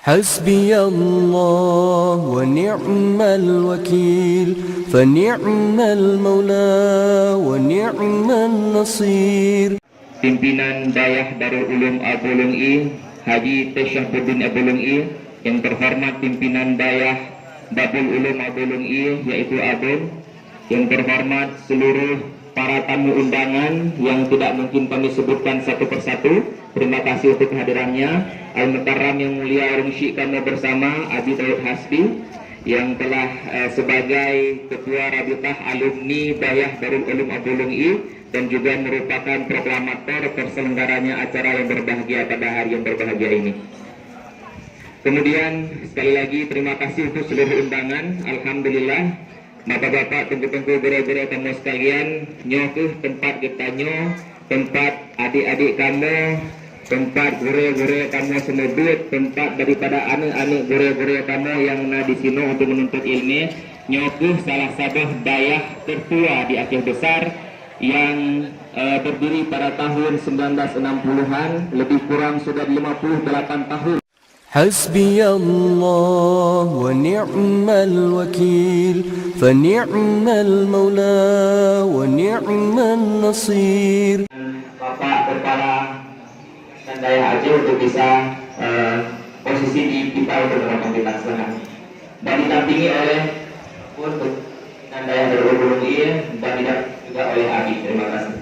حسبي الله ونعم الوكيل فنعم المولى ونعم النصير. Pimpinan Dayah Darul Ulum Abulung I, Haji Tasyahuddin Abulung I, yang terhormat pimpinan Dayah Babul Ulum Abulung I, yaitu Abul, yang terhormat seluruh para tamu undangan yang tidak mungkin kami sebutkan satu persatu, terima kasih untuk kehadirannya. Al-Mukarram yang mulia Rumsyi kami bersama Abi Daud Hasbi yang telah sebagai Ketua Rabitah Alumni Dayah Darul Ulum Abulung I dan juga merupakan proklamator terselenggaranya acara yang berbahagia pada hari yang berbahagia ini. Kemudian sekali lagi terima kasih untuk seluruh undangan. Alhamdulillah, bapak-bapak, tengku-tengku, guru-guru tamu sekalian, nyoh tempat kita nyoh, tempat adik-adik kamu, tempat guru-guru kamu semedut, tempat daripada anak-anak guru-guru kamu yang di sini untuk menuntut ilmu. Nyoh salah satu dayah tertua di Aceh Besar yang berdiri pada tahun 1960-an, lebih kurang sudah 58 tahun. حسبي الله ونعم الوكيل فنعم المولى ونعم النصير. Bapak Kepala dan Dayah Aceh untuk bisa posisi di kita untuk melakukan pembicaraan dan didampingi oleh untuk dan Dayah Darul Ulum I dan juga oleh Abi. Terima kasih.